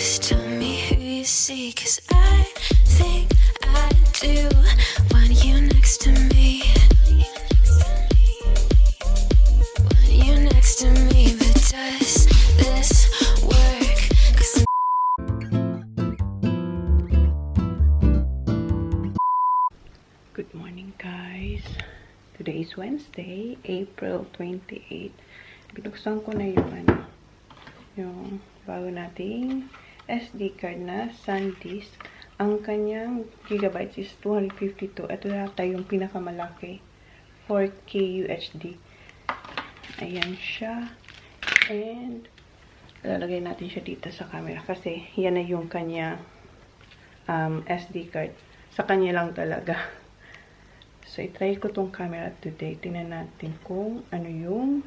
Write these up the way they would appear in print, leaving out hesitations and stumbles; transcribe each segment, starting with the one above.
Just tell me who you see, 'cause I think I do want you next to me. Want you next to me, but does this work? 'Cause Good morning, guys. Today is Wednesday, April 28. Binuksan ko na yung bago nating SD card na SanDisk. Ang kanyang gigabytes is 252. Ito yata yung pinakamalaki, 4K UHD. Ayan siya. And lalagay natin siya dito sa camera kasi yan na yung kanya SD card. Sa kanya lang talaga. So, itry ko tong camera today. Tingnan natin kung ano yung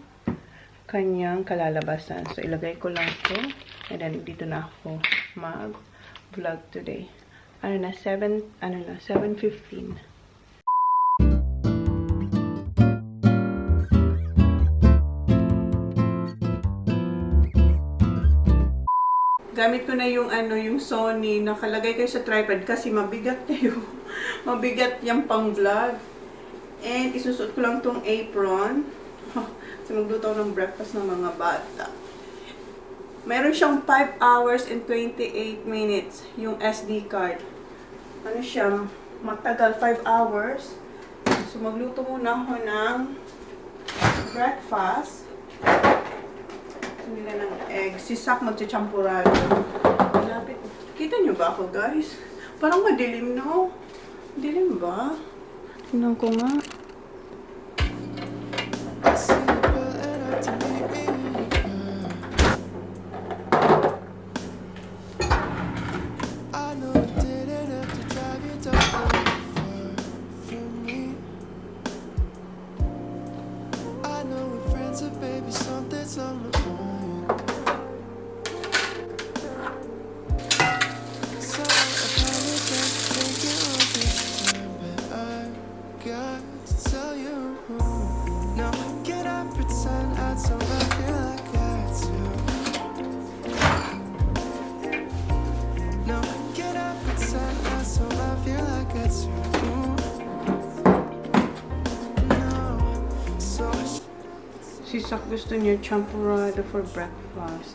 kanyang kalalabasan. So, ilagay ko lang to. And then, dito na ako mag-vlog today. 7:15. Gamit ko na yung yung Sony. Nakalagay kayo sa tripod kasi mabigat na yung mabigat yung pang-vlog. And isusuot ko lang tong apron. Kasi magluto ako ng breakfast ng mga bata. Meron siyang 5 hours and 28 minutes yung SD card. Ano siya? Matagal, 5 hours. So magluto muna ako ng breakfast. Nila ng egg. Si Sak magchachampurado. Malapit. Kita nyo ba ako, guys? Parang madilim, no? Dilim ba? Tingnan ko nga. Si Sak gusto niya champurado for breakfast.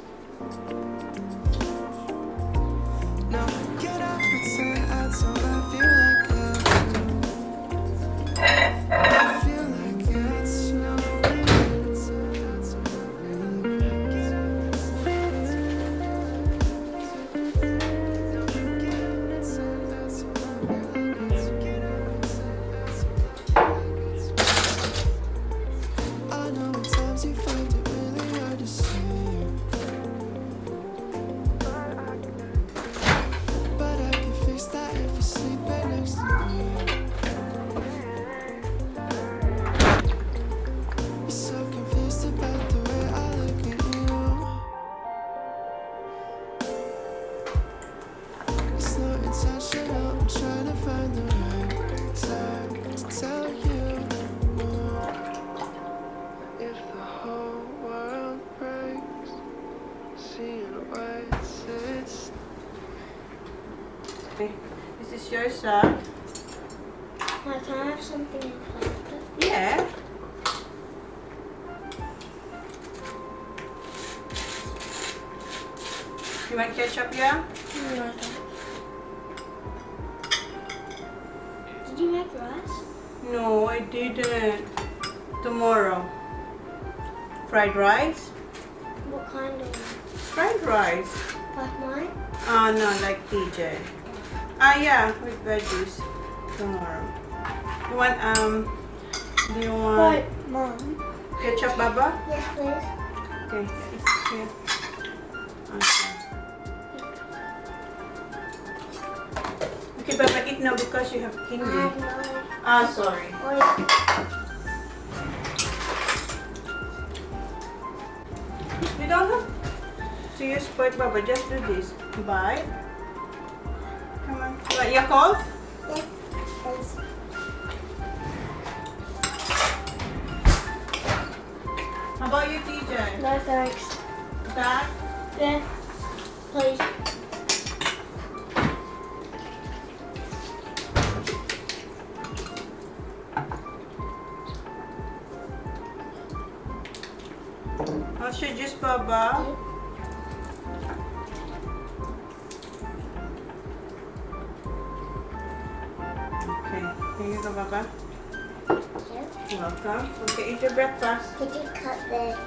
Okay, this is your Sak. Can I have something in plastic? Yeah. You want ketchup, yeah? No. Did you make rice? No, I didn't. Tomorrow. Fried rice? What kind of? Fried rice. Like mine? No, like TJ. Yeah, with veggies. Tomorrow. You want, do you want Wait, Mom. ketchup, Baba? Yes, please. Okay, it's here. Okay. Okay, Baba, eat now because you have I kidney. have no. Sorry. Wait. You don't have to use fork, Baba. Just do this. Bite. Come on. What, Yakult? Yes, please. How about you, TJ? No thanks. That? Yeah, please. Baba. Okay. Here you go, Baba. You're welcome. Okay, eat your breakfast. Could you cut the...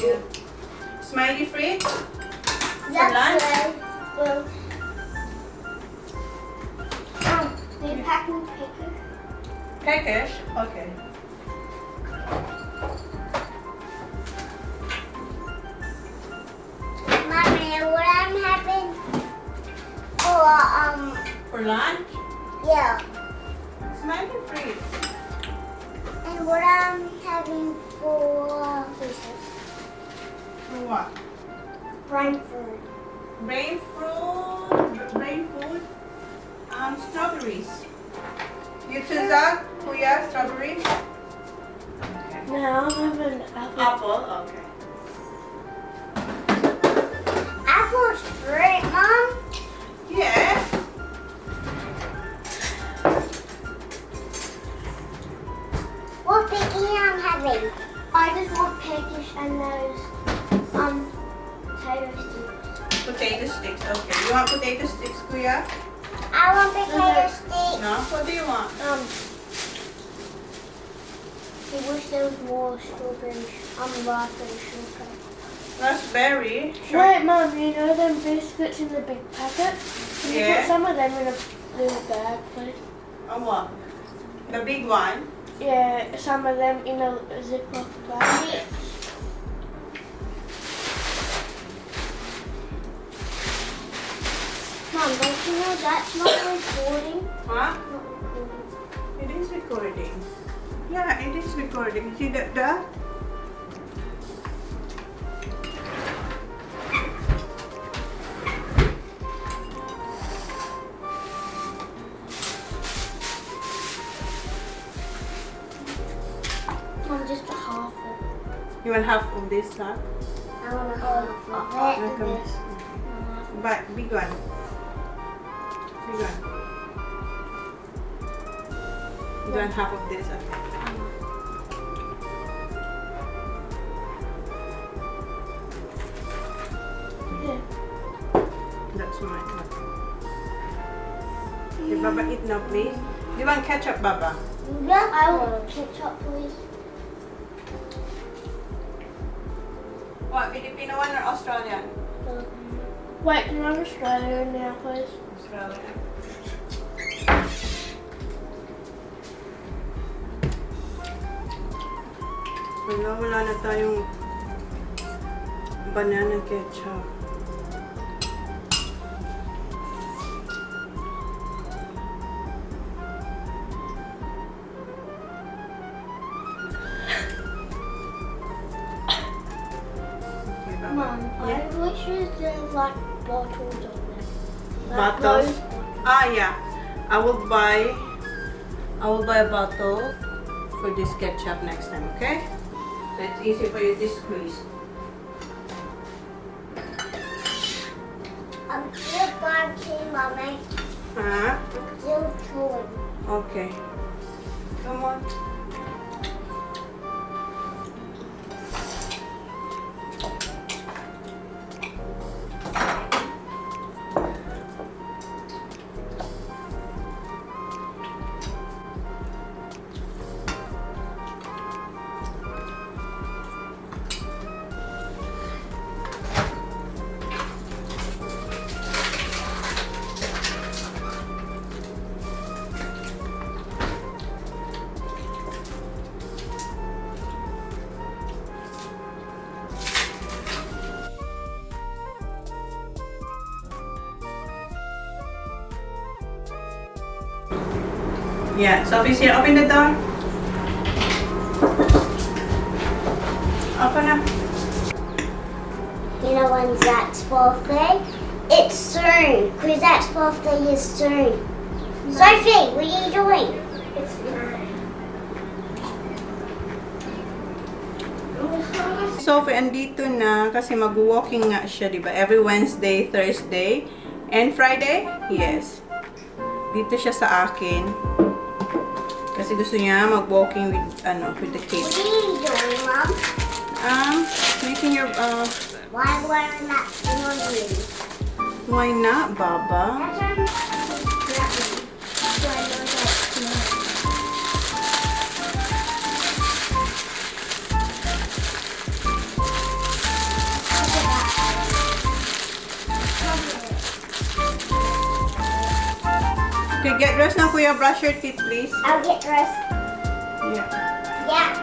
Yeah. Smiley fruits? That's lunch? right. Well, are you packing paper? Peckish? Okay. Mommy, what I'm having For lunch? yeah. Smiley fruits. And what I'm having for For what? brain food. Brain fruit? Brain food? Strawberries. You choose that? Kuya, strawberries? Okay. No, I'm having apple. Apple? Okay. Apple's fruit, Mom. Yeah. What picky I'm having? I just want peckish and those potato sticks. Potato sticks. Okay. You want potato sticks, Kuya? I want potato sticks. No? What do you want? I wish there was more strawberry, raspberry shortcake. Raspberry. Wait, Mum, you know them biscuits in the big packet? Can you Yeah. put some of them in a little bag, please? Oh, what? The big one? Yeah, some of them in a Ziploc bag. Mom, don't you know that's not recording? Huh? Not recording. It is recording. Yeah, it is recording. See that? Mom, just a half of You want half of this, huh? I want a half of it. Welcome. But big one. Big one. You want half of this, okay? Yeah. That's mine. Okay, Baba, eat now, please. Do you want ketchup, Baba? Yeah, I want ketchup, please. What, Filipino one or Australian? Wait, can I have Australia now, please? Australian. Wala na tayong banana ketchup. Okay, Baba. Mom, Yeah. I wish there's like bottles on them. Bottles? Ah, yeah. I will buy a bottle for this ketchup next time, okay? So it's easy for you to squeeze. I'm still barking, Mommy. Huh? I'm still chewing. Okay. Come on. Yeah, Sophie's here. Open the door. Open up. You know when Zach's birthday? It's soon, because Zach's birthday is soon. Sophie, what are you doing? It's mine. Sophie, andito na kasi mag-walking nga siya, di ba? Every Wednesday, Thursday, and Friday? Yes. Dito siya sa akin. Kasi gusto niya mag-walking with the What kids. are you doing, Mom? Making your Why wearing that on you? Why not, Baba? That's what I'm grabbing. So I know that's not. Okay, get dressed now, Kuya. Brush your teeth, please. I'll get dressed. Yeah. Yeah.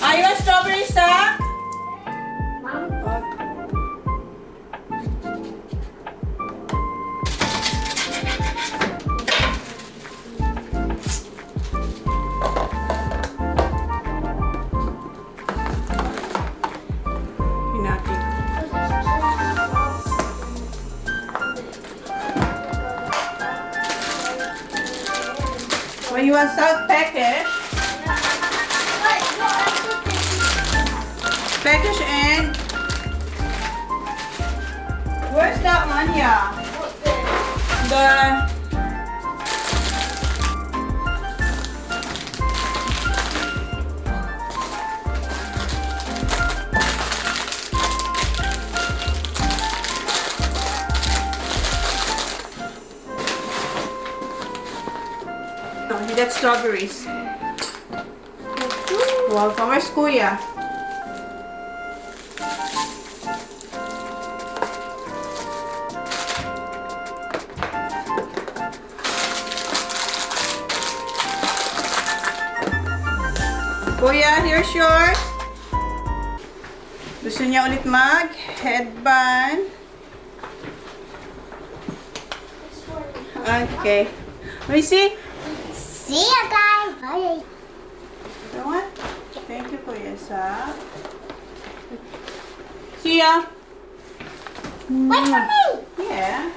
Ah, you want strawberries, ha? Mom, Hinati. When you want salt package, package and where's that one? Yeah. The no, that's strawberries. Welcome, where's Kuya? Kuya, here's yours. Gusto niya ulit mag headband. Okay. Let me see. see ya guys. Bye. You know what? Thank you, Kuya Sa. See ya. Wait for me. Yeah.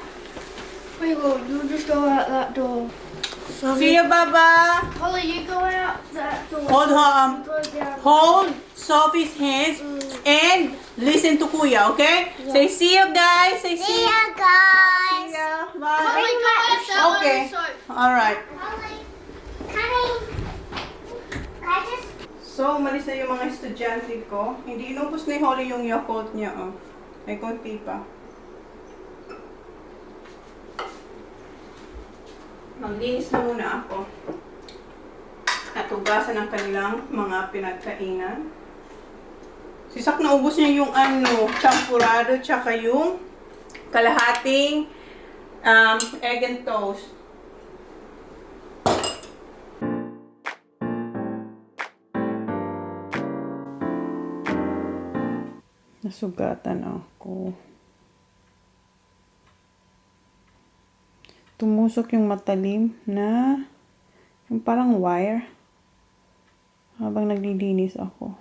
Wait, well, you just go out that door. See ya, Baba. Holly, you go out that door. Hold her, Go down. hold Sophie's hands and listen to Kuya, okay? Say see you guys. Say See ya guys. See ya. Bye. Holly, go out that Okay. one. So All right. Holly, coming. Can I just? So, umalis na yung mga estudyante ko. Hindi inubos ni Holly yung Yakult niya, oh. May konti pa. Maglinis na muna ako. At hugasan ang kanilang mga pinagkainan. Sisak na ubos niya yung champurado tsaka yung kalahating egg and toast. Nasugatan ako. Tumusok yung matalim na yung parang wire habang naglilinis ako.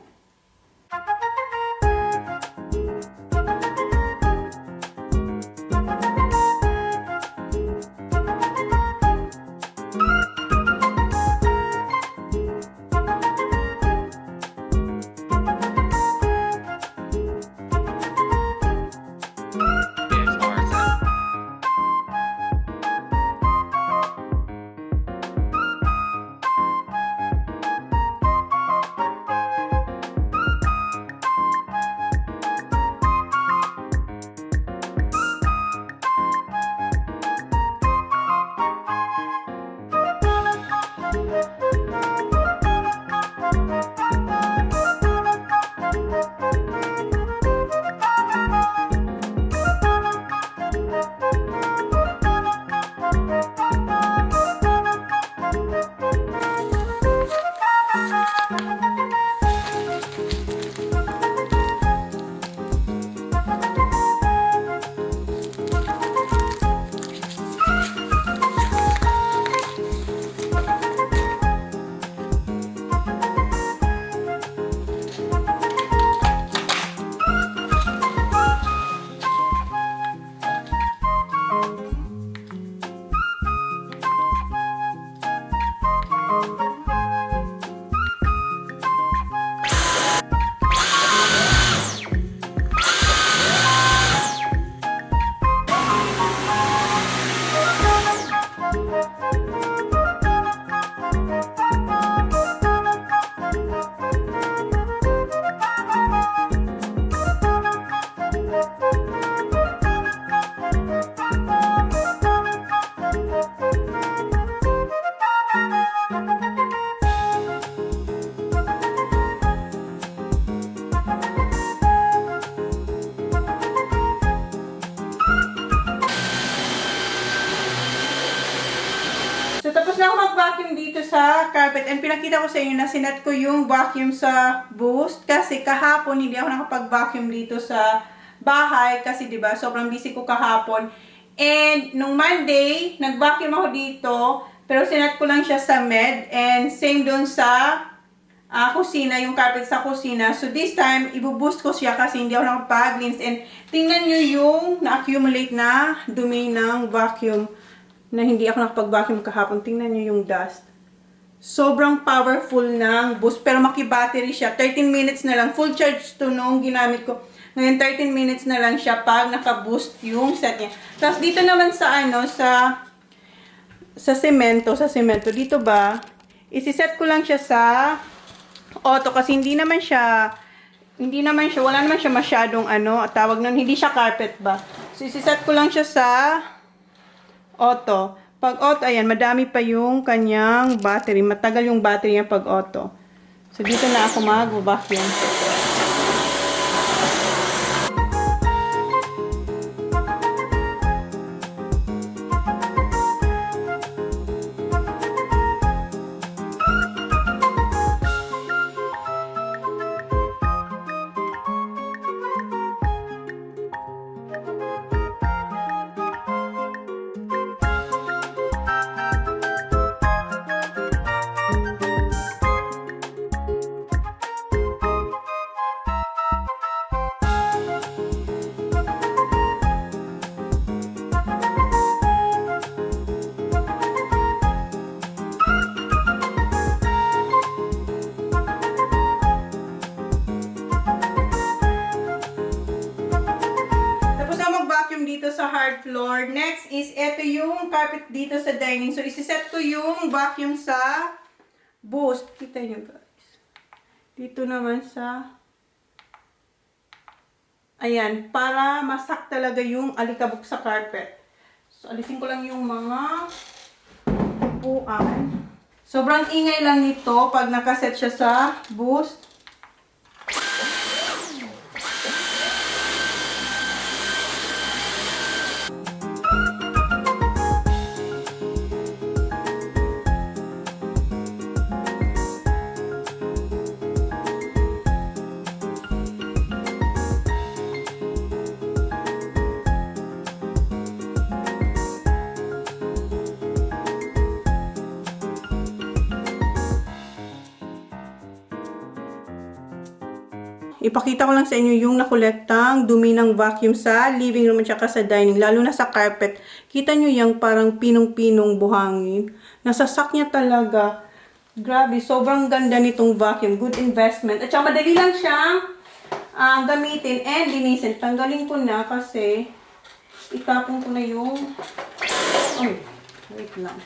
Tapos na ako mag-vacuum dito sa carpet. And pinakita ko sa inyo na sinet ko yung vacuum sa boost. Kasi kahapon hindi ako nakapag-vacuum dito sa bahay. Kasi diba, sobrang busy ko kahapon. And nung Monday, nag-vacuum ako dito. Pero sinet ko lang siya sa med. And same dun sa kusina, yung carpet sa kusina. So this time, ibuboost ko siya kasi hindi ako nakapag-rinse. And tingnan nyo yung na-accumulate na dumi ng vacuum na hindi ako nakapag-vacuum kahapon. Tingnan nyo yung dust. Sobrang powerful ng boost. Pero maki-battery siya. 13 minutes na lang. Full charge to nung ginamit ko. Ngayon 13 minutes na lang siya pag naka-boost yung set niya. Tapos dito naman sa sa semento. Dito ba, isi-set ko lang siya sa auto kasi wala naman siya masyadong tawag nun, hindi siya carpet ba. So isi-set ko lang siya sa auto. Pag auto, ayan, madami pa yung kanyang battery. Matagal yung battery niya pag auto. So, dito na ako mag-vacuum. Dito sa hard floor. Next is, ito yung carpet dito sa dining. So, isiset ko yung vacuum sa boost. Kita nyo guys. Dito naman sa ayan, para masak talaga yung alikabok sa carpet. So, alisin ko lang yung mga upuan. Sobrang ingay lang nito pag nakaset siya sa boost. Ipakita ko lang sa inyo yung nakolektang dumi ng vacuum sa living room at saka sa dining, lalo na sa carpet. Kita nyo yung parang pinong-pinong buhangin. Nasasak niya talaga. Grabe, sobrang ganda nitong vacuum. Good investment. At saka madali lang siyang gamitin and linisin. Tanggalin ko na kasi itapon ko na yung wait lang.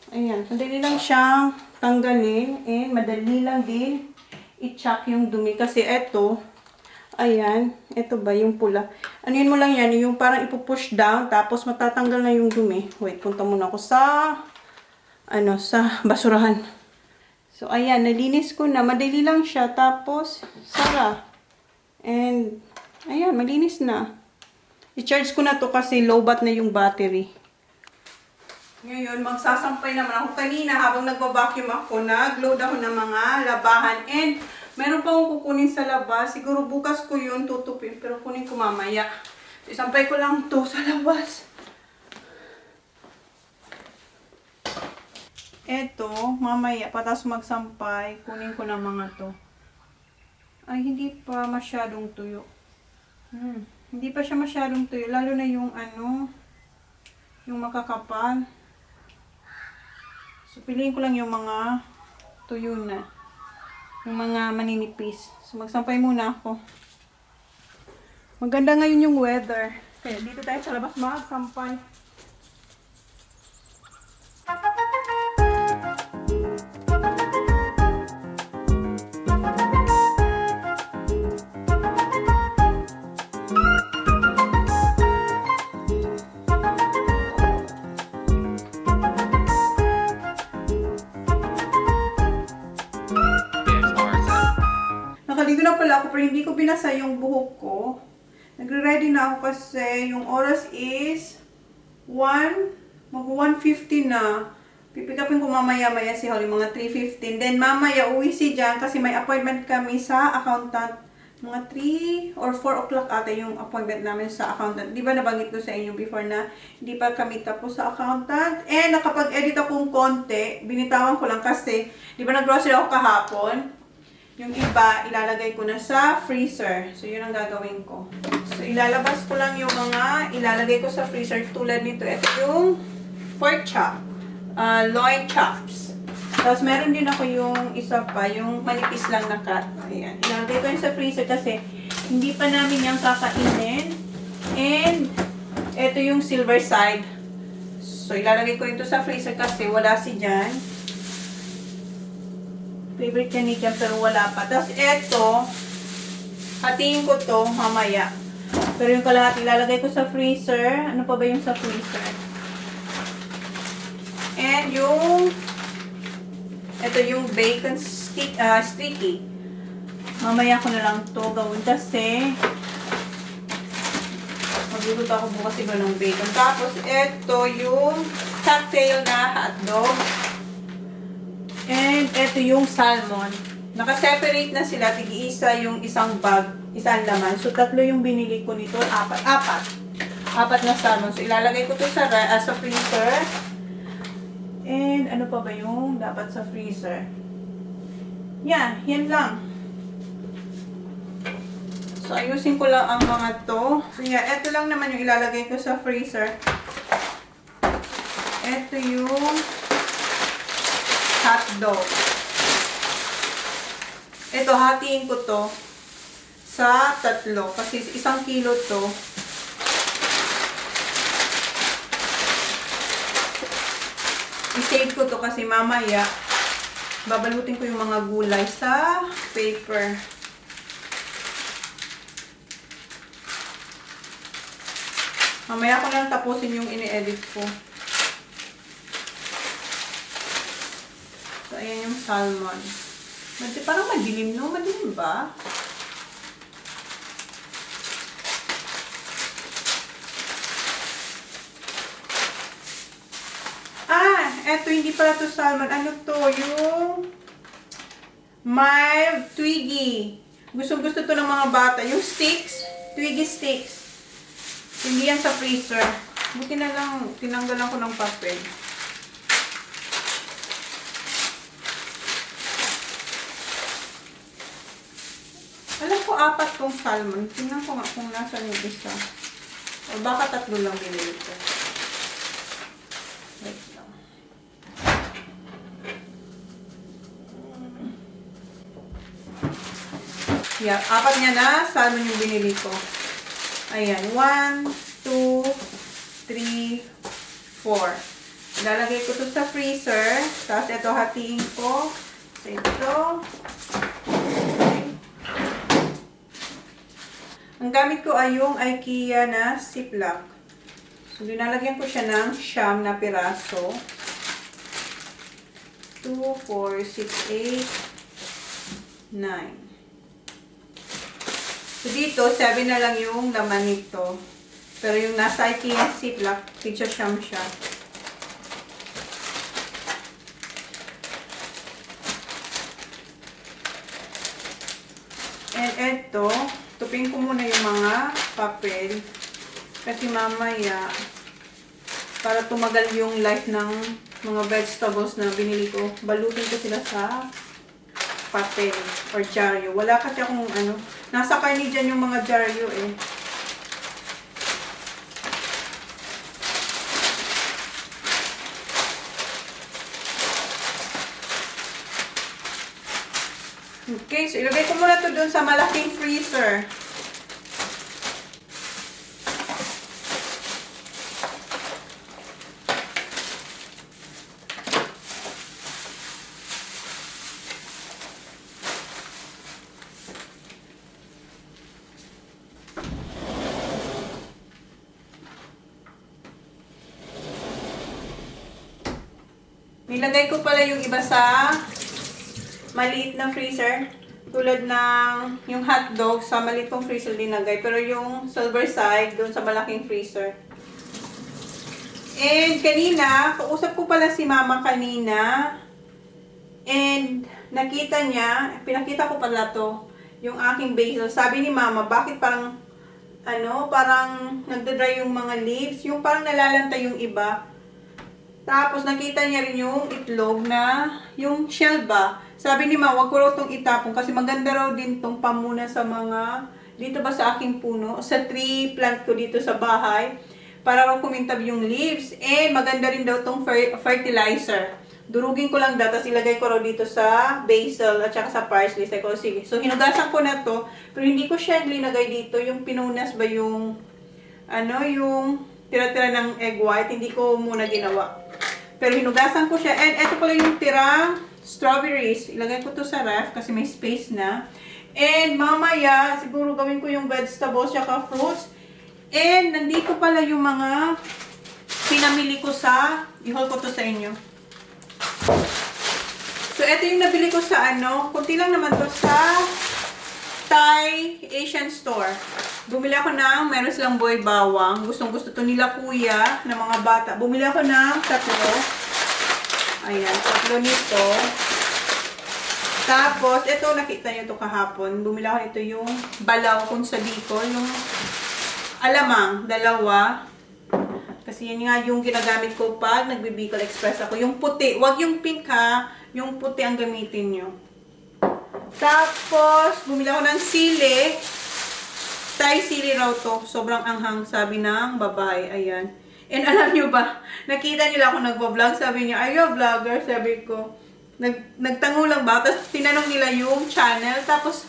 Ayan, madali lang siyang tanggalin and madali lang din i-chuck yung dumi. Kasi eto, ayan, eto ba yung pula. Anuin mo lang yan, yung parang ipupush down, tapos matatanggal na yung dumi. Wait, punta muna ako sa, sa basurahan. So, ayan, nalinis ko na. Madali lang siya, tapos, sara. And, ayan, malinis na. I-charge ko na to kasi low-bat na yung battery. Ngayon, magsasampay naman ako. Kanina, habang nagbabacuum ako, nag-load ako ng mga labahan. And, meron pa akong kukunin sa labas. Siguro bukas ko yun tutupin, pero kunin ko mamaya. So, isampay ko lang to sa labas. Eto, mamaya, patas magsampay, kunin ko ng mga to. Ay, hindi pa masyadong tuyo. Hindi pa siya masyadong tuyo, lalo na yung yung makakapal. So, piliin ko lang yung mga tuyo na. Yung mga maninipis. So, magsampay muna ako. Maganda ngayon yung weather. Kaya dito tayo sa labas magsampay. Nakaligo na pala ako pero hindi ko binasa yung buhok ko. Nagre-ready na ako kasi yung oras is 1 Mag-150 na. Pipick upin ko mamaya-maya si Holly, mga 3:15. Then mamaya uwi si Jan kasi may appointment kami sa accountant. Mga 3 or 4 o'clock ata yung appointment namin sa accountant. Di ba nabanggit ko sa inyo before na hindi pa kami tapos sa accountant? And nakapag-edit akong konti. Binitawan ko lang kasi, di ba nag-grocery ako kahapon? Yung iba, ilalagay ko na sa freezer. So, yun ang gagawin ko. So, ilalabas ko lang yung mga ilalagay ko sa freezer. Tulad nito, ito yung pork chop. Loin chops. Tapos, meron din ako yung isa pa, yung manipis lang na cut. Ayan. Ilalagay ko yun sa freezer kasi hindi pa namin yung kakainin. And, ito yung silver side. So, ilalagay ko ito sa freezer kasi wala si Jan. Favorite niya ni Jan pero wala pa. Tapos eto, hatiin ko to mamaya. Pero yung kalahati ilalagay ko sa freezer. Ano pa ba yung sa freezer? And yung ito yung bacon sticky. Mamaya ko na lang to gawin kasi magluluto ako bukas iba ng bacon. Tapos eto yung cocktail na hotdog. And ito yung salmon. Naka-separate na sila. Tig-isa yung isang bag, isang laman. So, 3 yung binili ko nito. 4 na salmon. So, ilalagay ko to sa freezer. And ano pa ba yung dapat sa freezer? Yan lang. So, ayusin ko lang ang mga to. So, yeah, ito lang naman yung ilalagay ko sa freezer. Ito yung hotdog. Ito, hatiin ko to sa 3 kasi 1 kilo to. I-save ko to kasi mamaya babalutin ko yung mga gulay sa paper. Mamaya ko lang tapusin yung ini-edit ko. So, ayan yung salmon. Parang madilim, no? Madilim ba? Eto, hindi pala to salmon. Ano to? Yung mild twiggy. Gusto to ng mga bata. Yung sticks. Twiggy sticks. Hindi yan sa freezer. Buti na lang, tinanggalan ko ng papel. Alam ko 4 tong salmon. Tingnan ko nga kung nasa yung isa. O baka 3 lang binili ko. Wait lang. Yeah, 4 niya na salmon yung binili ko. Ayan, 1, 2, 3, 4. Ilalagay ko to sa freezer. Tapos ito hatiin ko. So ito. Ang gamit ko ay yung IKEA na ziplock. So, dinalagyan ko siya ng siyam na piraso. 2, 4, 6, 8, 9. So, dito, 7 na lang yung laman nito. Pero yung nasa IKEA ziplock, siyam siya. And eto, tupin ko muna yung mga papel. Kasi mamaya, para tumagal yung life ng mga vegetables na binili ko, balutin ko sila sa papel or dyaryo. Wala kasi akong nasa karni dyan yung mga dyaryo eh. Okay, so ilagay ko muna to dun sa malaking freezer. Nilagay ko pala yung iba sa maliit na freezer. Tulad ng yung hotdog sa maliit kong freezer dinagay. Pero yung silver side, doon sa malaking freezer. And kanina, kausap ko pala si mama kanina. And nakita niya, pinakita ko pala to, yung aking basil. Sabi ni mama, bakit parang, parang nagdadry yung mga leaves, yung parang nalalantay yung iba. Tapos nakita niya rin yung itlog na, yung shell ba. Sabi ni mama, wag ko raw itong itapon kasi maganda raw din itong pamuna sa mga, dito ba sa aking puno, sa tree plant ko dito sa bahay, para raw kumintab yung leaves. And maganda rin daw itong fertilizer. Durugin ko lang daw, tapos ilagay ko raw dito sa basil at saka sa parsley. Sabi ko, sige. So, hinugasan ko na to, pero hindi ko siya linagay dito. Yung pinunas ba yung, yung tira-tira ng egg white, hindi ko muna ginawa. Pero hinugasan ko siya. And eto pala yung tirang strawberries. Ilagay ko to sa ref kasi may space na. And mamaya, siguro gawin ko yung vegetables at fruits. And nandito pala yung mga pinamili ko sa, i-haul ko to sa inyo. So, ito yung nabili ko sa kunti lang naman to sa Thai Asian store. Bumili ako ng, meron silang boy bawang. Gustong-gusto to nila kuya, ng mga bata. Bumili ako ng 3. Ayan, 3 nito. Tapos, ito, nakita nyo to kahapon. Bumili ako ito yung balaw kung sa Bicol. Yung alamang, 2. Kasi yan nga yung ginagamit ko pag nagbe-Bicol Express ako. Yung puti. Wag yung pink ha. Yung puti ang gamitin nyo. Tapos, bumili ako ng sili. Thai sili raw to. Sobrang anghang, sabi ng babae. Ayan. And alam nyo ba, nakita nila ako nagpo-vlog. Sabi niya, are you a vlogger? Sabi ko, nagtango lang ba? Tapos, tinanong nila yung channel. Tapos,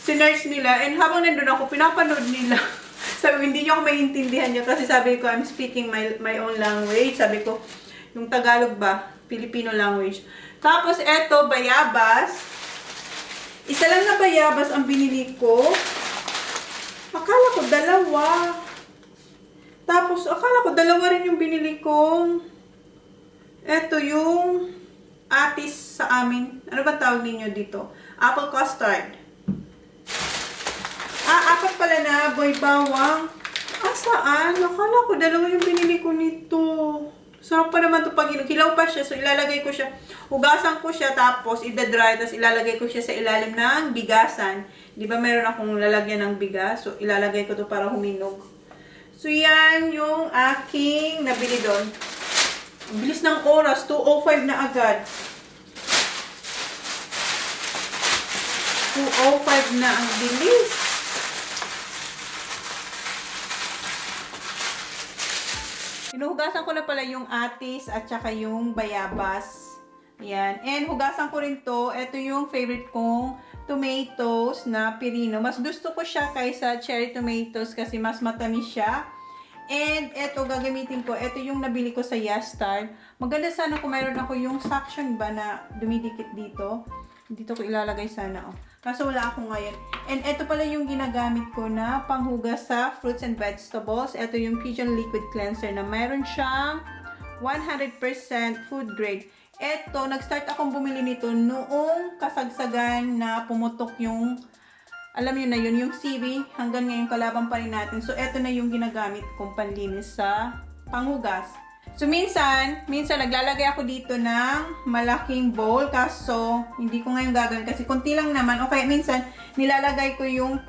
sinerch nila. And habang nandun ako, pinapanood nila. Sabi, hindi niyo ako maintindihan niya kasi sabi ko, I'm speaking my own language. Sabi ko, yung Tagalog ba? Filipino language. Tapos, eto, bayabas. Isa lang na bayabas ang binili ko. Akala ko 2. Tapos, akala ko 2 rin yung binili kong. Eto yung atis sa amin. Ano ba tawag ninyo dito? Apple custard. 4 pala na, boy bawang. Saan? Nakala ko 2 yung binili ko nito. Sarap pa naman ito pag hilaw pa siya. So, ilalagay ko siya. Hugasan ko siya, tapos idadry, tapos ilalagay ko siya sa ilalim ng bigasan. Di ba meron akong lalagyan ng bigas? So, ilalagay ko to para huminog. So, yan yung aking nabili doon. Ang bilis ng oras. 2:05 na agad. 2:05 na ang bilis. Hinuhugasan ko na pala yung atis at saka yung bayabas. Ayan. And hugasan ko rin to. Ito yung favorite kong tomatoes na pirino. Mas gusto ko siya kaysa cherry tomatoes kasi mas matamis siya. And ito gagamitin ko. Ito yung nabili ko sa Yastard. Maganda sana kung mayroon ako yung suction ba na dumidikit dito. Dito ko ilalagay sana. Oh. Kaso wala ako ngayon. And ito pala yung ginagamit ko na panghugas sa fruits and vegetables. Ito yung Pigeon Liquid Cleanser na mayroon siyang 100% food grade. Ito, nag-start akong bumili nito noong kasagsagan na pumutok yung, alam nyo na yun, yung CV. Hanggang ngayon kalaban pa rin natin. So, ito na yung ginagamit kong panlinis sa panghugas. So, minsan naglalagay ako dito ng malaking bowl. Kaso, hindi ko ngayon gagawin kasi konti lang naman. Okay, minsan, nilalagay ko yung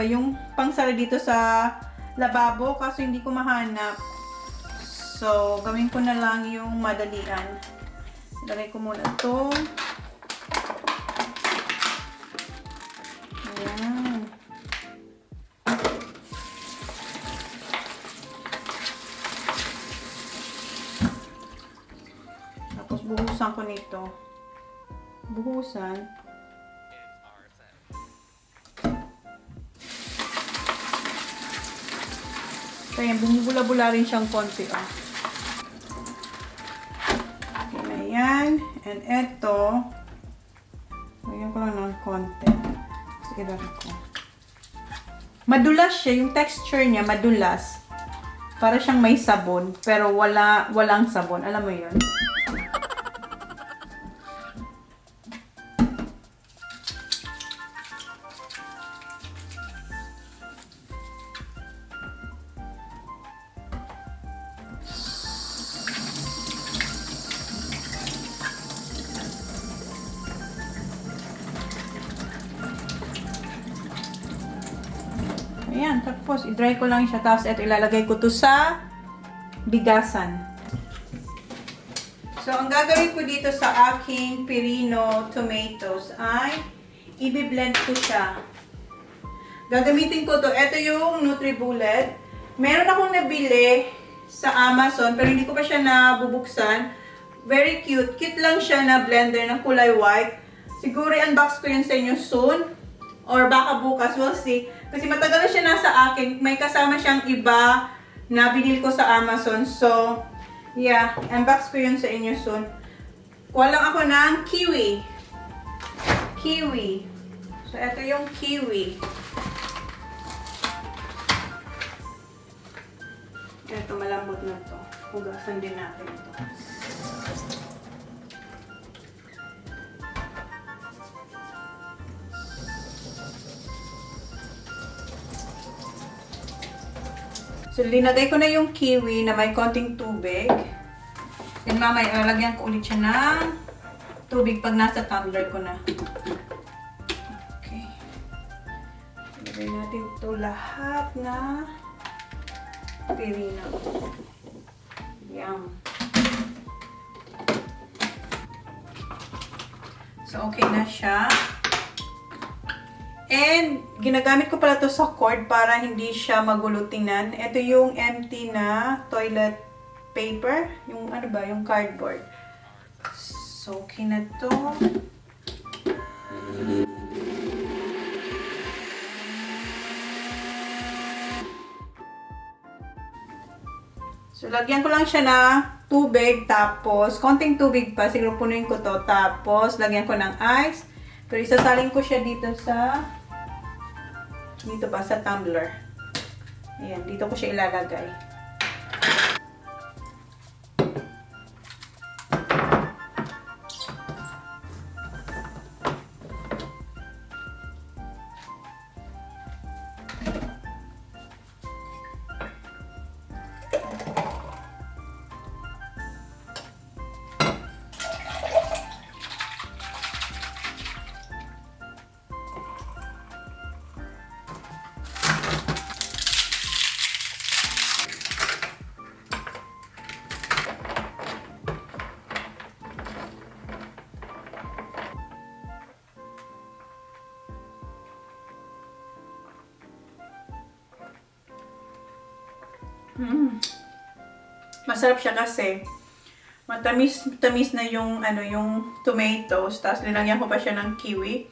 yung pangsara dito sa lababo. Kaso, hindi ko mahanap. So, gawin ko na lang yung madalian. Ilagay ko muna ito. Ayan. Tapos buhusan ko nito. Buhusan. Kaya bumubula-bula rin siyang konti. Okay na yan. And eto, lagyan ko lang ng konti. Tapos ilagay ko. Madulas siya. Yung texture niya madulas. Para siyang may sabon. Pero walang sabon. Alam mo yun? ayan, tapos i-dry ko lang siya. Tapos ito ilalagay ko to sa bigasan. So, ang gagawin ko dito sa aking perino tomatoes ay i-blend ko siya. Gagamitin ko to. Ito yung Nutri-Bullet. Meron akong nabili sa Amazon pero hindi ko pa siya nabubuksan. Very cute. Cute lang siya na blender na kulay white. Siguro i-unbox ko yun sa inyo soon. Or baka bukas. We'll see. Kasi matagal na siya nasa akin. May kasama siyang iba na binili ko sa Amazon. So, yeah. Unbox ko yun sa inyo soon. Kuha lang ako ng kiwi. Kiwi. So, ito yung kiwi. Ito, malambot na to. Hugasan din natin ito. So, linagay ko na yung kiwi na may konting tubig. Then, mamaya, lalagyan ko ulit siya ng tubig pag nasa tumbler ko na. Okay. Lagay natin ito lahat na perino. Yum. So, okay na siya. And, ginagamit ko pala to sa cord para hindi siya magulo tingnan. Ito yung empty na toilet paper. Yung ano ba? Yung cardboard. So, okay na to. So, lagyan ko lang siya na tubig. Tapos, konting tubig pa. Siguro punuin ko to. Tapos, lagyan ko ng ice. Pero isasalin ko siya dito sa tumbler. Ayan, dito ko siya ilalagay. Masarap siya kasi matamis na yung yung tomatoes, tapos linagyan ko pa siya ng kiwi.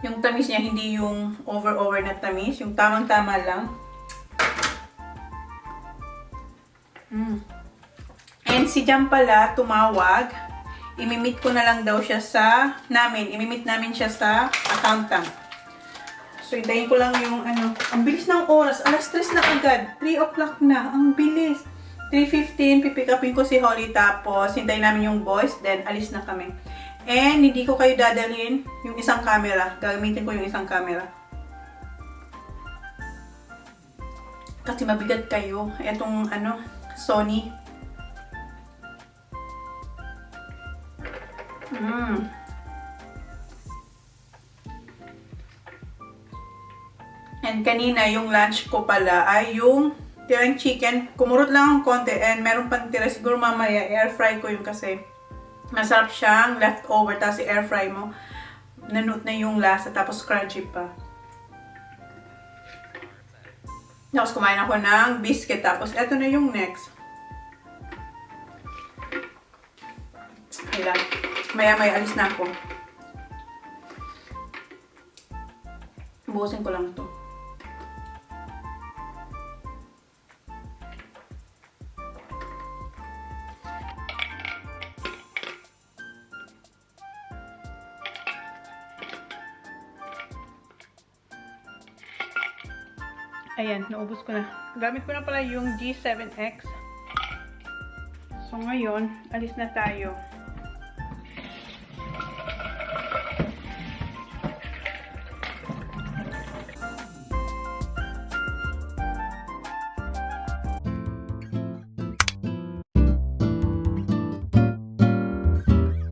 Yung tamis niya hindi yung over na tamis, yung tamang-tama lang. And si Jam pala tumawag. Imimit ko na lang daw siya imimit namin siya sa accountant. So, hintayin ko lang yung ang bilis ng oras. Alas 3 na agad. 3 o'clock na. Ang bilis. 3:15, pipick upin ko si Holly. Tapos, hintayin namin yung boys. Then, alis na kami. And, hindi ko kayo dadalhin yung isang camera. Gagamitin ko yung isang camera. Kasi mabigat kayo. Itong, Sony. And kanina, yung lunch ko pala ay yung tirang chicken. Kumurot lang ang konti and meron pang tira. Siguro mamaya, air fry ko yun kasi masarap siyang leftover. Tapos air fry mo, nanut na yung lasa. Tapos crunchy pa. Tapos kumain ako ng biscuit. Tapos eto na yung next. Ayan. Maya-maya alis na ako. Buhusin ko lang ito. Ayan, naubos ko na. Gamit ko na pala yung G7X. So, ngayon, alis na tayo.